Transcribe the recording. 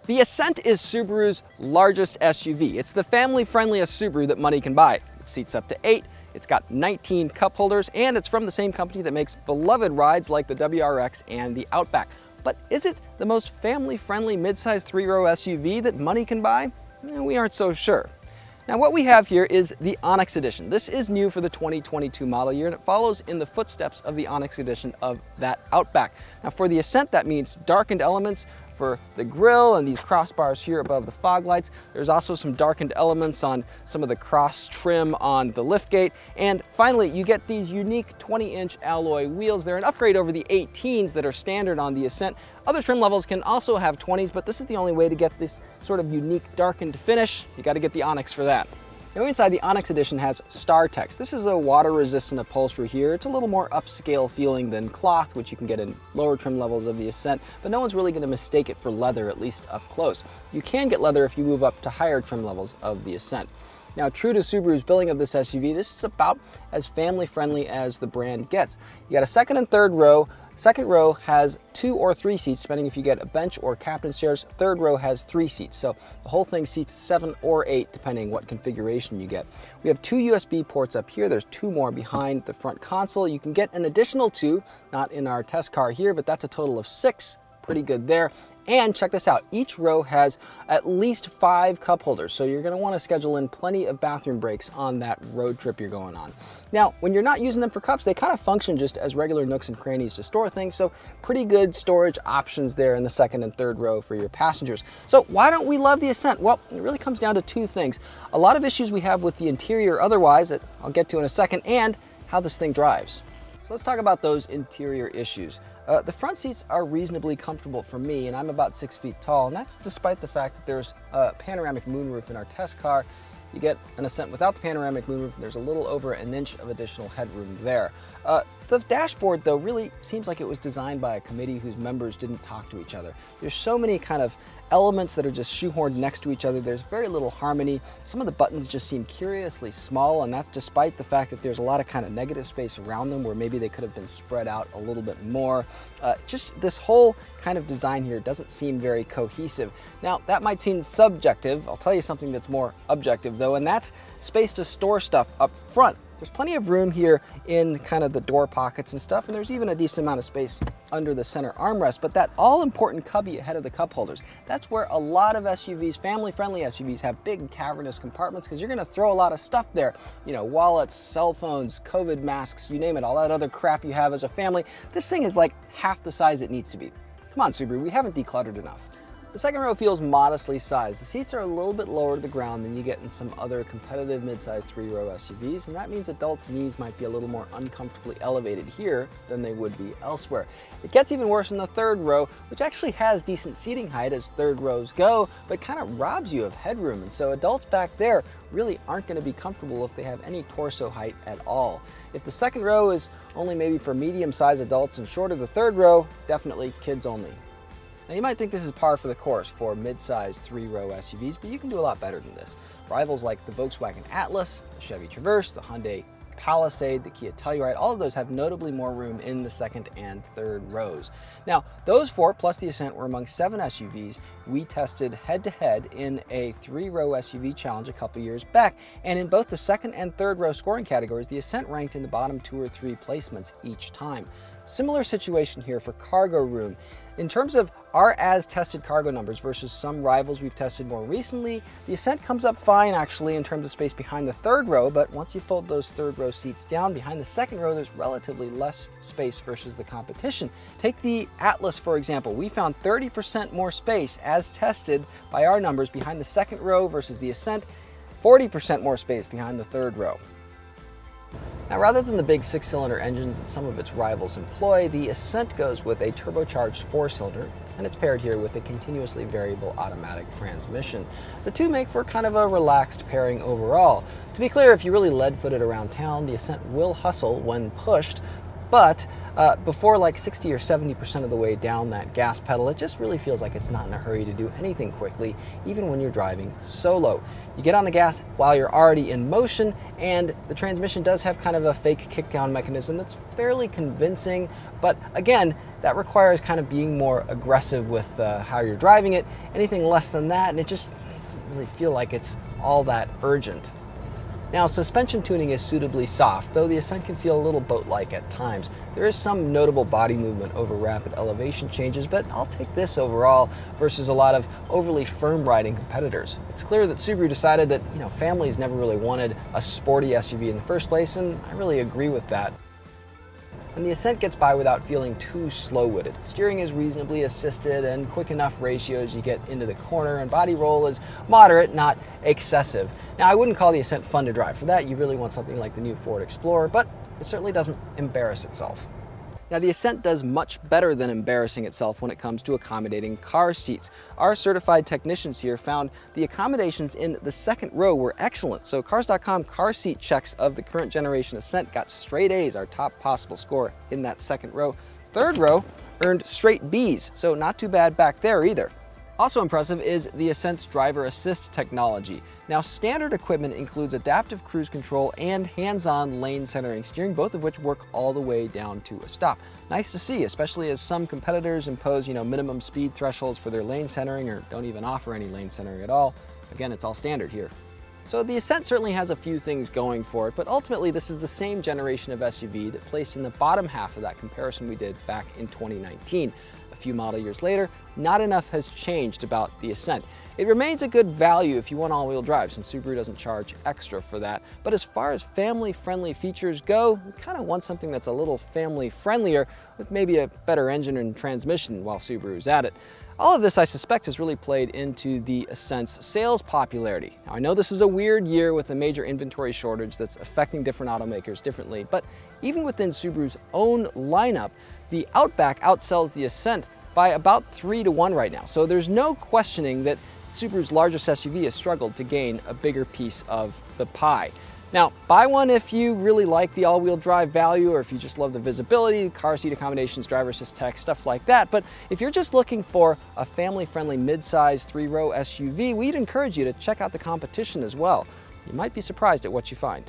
The Ascent is Subaru's largest SUV. It's the family-friendliest Subaru that money can buy. It seats up to 8, it's got 19 cup holders, and it's from the same company that makes beloved rides like the WRX and the Outback. But is it the most family-friendly midsize 3-row SUV that money can buy? We aren't so sure. Now what we have here is the Onyx Edition. This is new for the 2022 model year, and it follows in the footsteps of the Onyx Edition of that Outback. Now for the Ascent, that means darkened elements for the grille and these crossbars here above the fog lights. There's also some darkened elements on some of the cross trim on the liftgate. And finally, you get these unique 20-inch alloy wheels. They're an upgrade over the 18s that are standard on the Ascent. Other trim levels can also have 20s, but this is the only way to get this sort of unique darkened finish. You got to get the Onyx for that. Now inside, the Onyx Edition has Star Text. This is a water-resistant upholstery here. It's a little more upscale feeling than cloth, which you can get in lower trim levels of the Ascent, but no one's really going to mistake it for leather, at least up close. You can get leather if you move up to higher trim levels of the Ascent. Now, true to Subaru's billing of this SUV, this is about as family-friendly as the brand gets. You got a second and third row. Second row has 2 or 3 seats, depending if you get a bench or captain's chairs. Third row has 3 seats, so the whole thing seats 7 or 8, depending what configuration you get. We have 2 USB ports up here. There's 2 more behind the front console. You can get an additional 2, not in our test car here, but that's a total of 6. Pretty good there. And check this out, each row has at least 5 cup holders, so you're gonna wanna schedule in plenty of bathroom breaks on that road trip you're going on. Now, when you're not using them for cups, they kind of function just as regular nooks and crannies to store things, so pretty good storage options there in the second and third row for your passengers. So why don't we love the Ascent? Well, it really comes down to 2 things. A lot of issues we have with the interior otherwise that I'll get to in a second, and how this thing drives. So let's talk about those interior issues. The front seats are reasonably comfortable for me, and I'm about 6 feet tall, and that's despite the fact that there's a panoramic moonroof in our test car. You get an Ascent without the panoramic moonroof, there's a little over an inch of additional headroom there. The dashboard, though, really seems like it was designed by a committee whose members didn't talk to each other. There's so many kind of elements that are just shoehorned next to each other. There's very little harmony. Some of the buttons just seem curiously small, and that's despite the fact that there's a lot of kind of negative space around them where maybe they could have been spread out a little bit more. Just this whole kind of design here doesn't seem very cohesive. Now, that might seem subjective. I'll tell you something that's more objective, though, and that's space to store stuff up front. There's plenty of room here in kind of the door pockets and stuff, and there's even a decent amount of space under the center armrest, but that all-important cubby ahead of the cup holders, that's where a lot of SUVs, family-friendly SUVs, have big cavernous compartments because you're going to throw a lot of stuff there. You know, wallets, cell phones, COVID masks, you name it, all that other crap you have as a family. This thing is like half the size it needs to be. Come on, Subaru, we haven't decluttered enough. The second row feels modestly sized. The seats are a little bit lower to the ground than you get in some other competitive midsize 3-row SUVs, and that means adults' knees might be a little more uncomfortably elevated here than they would be elsewhere. It gets even worse in the third row, which actually has decent seating height as third rows go, but kind of robs you of headroom, and so adults back there really aren't going to be comfortable if they have any torso height at all. If the second row is only maybe for medium-sized adults and short of the third row, definitely kids only. Now you might think this is par for the course for mid-sized 3-row SUVs, but you can do a lot better than this. Rivals like the Volkswagen Atlas, the Chevy Traverse, the Hyundai Palisade, the Kia Telluride, all of those have notably more room in the second and third rows. Now, those 4 plus the Ascent were among 7 SUVs we tested head-to-head in a 3-row SUV challenge a couple years back, and in both the second and third row scoring categories, the Ascent ranked in the bottom 2 or 3 placements each time. Similar situation here for cargo room. In terms of our as-tested cargo numbers versus some rivals we've tested more recently, the Ascent comes up fine actually in terms of space behind the third row, but once you fold those third row seats down, behind the second row there's relatively less space versus the competition. Take the Atlas for example. We found 30% more space as tested by our numbers behind the second row versus the Ascent, 40% more space behind the third row. Now, rather than the big 6-cylinder engines that some of its rivals employ, the Ascent goes with a turbocharged 4-cylinder, and it's paired here with a continuously variable automatic transmission. The two make for kind of a relaxed pairing overall. To be clear, if you really lead-footed around town, the Ascent will hustle when pushed, but before like 60 or 70% of the way down that gas pedal, it just really feels like it's not in a hurry to do anything quickly, even when you're driving solo. You get on the gas while you're already in motion, and the transmission does have kind of a fake kickdown mechanism that's fairly convincing, but again, that requires kind of being more aggressive with how you're driving it. Anything less than that, and it just doesn't really feel like it's all that urgent. Now, suspension tuning is suitably soft, though the Ascent can feel a little boat-like at times. There is some notable body movement over rapid elevation changes, but I'll take this overall versus a lot of overly firm riding competitors. It's clear that Subaru decided that, families never really wanted a sporty SUV in the first place, and I really agree with that. And the Ascent gets by without feeling too slow-witted. Steering is reasonably assisted and quick enough ratios you get into the corner, and body roll is moderate, not excessive. Now, I wouldn't call the Ascent fun to drive. For that, you really want something like the new Ford Explorer, but it certainly doesn't embarrass itself. Now, the Ascent does much better than embarrassing itself when it comes to accommodating car seats. Our certified technicians here found the accommodations in the second row were excellent. So Cars.com car seat checks of the current generation Ascent got straight A's, our top possible score in that second row. Third row earned straight B's, so not too bad back there either. Also impressive is the Ascent's driver assist technology. Now, standard equipment includes adaptive cruise control and hands-on lane centering steering, both of which work all the way down to a stop. Nice to see, especially as some competitors impose, minimum speed thresholds for their lane centering or don't even offer any lane centering at all. Again, it's all standard here. So the Ascent certainly has a few things going for it, but ultimately this is the same generation of SUV that placed in the bottom half of that comparison we did back in 2019. A few model years later, not enough has changed about the Ascent. It remains a good value if you want all-wheel drive, since Subaru doesn't charge extra for that. But as far as family-friendly features go, we kind of want something that's a little family-friendlier with maybe a better engine and transmission while Subaru's at it. All of this, I suspect, has really played into the Ascent's sales popularity. Now, I know this is a weird year with a major inventory shortage that's affecting different automakers differently, but even within Subaru's own lineup, the Outback outsells the Ascent by about 3-to-1 right now. So there's no questioning that Subaru's largest SUV has struggled to gain a bigger piece of the pie. Now, buy one if you really like the all-wheel drive value, or if you just love the visibility, car seat accommodations, driver assist tech, stuff like that. But if you're just looking for a family-friendly mid-size 3-row SUV, we'd encourage you to check out the competition as well. You might be surprised at what you find.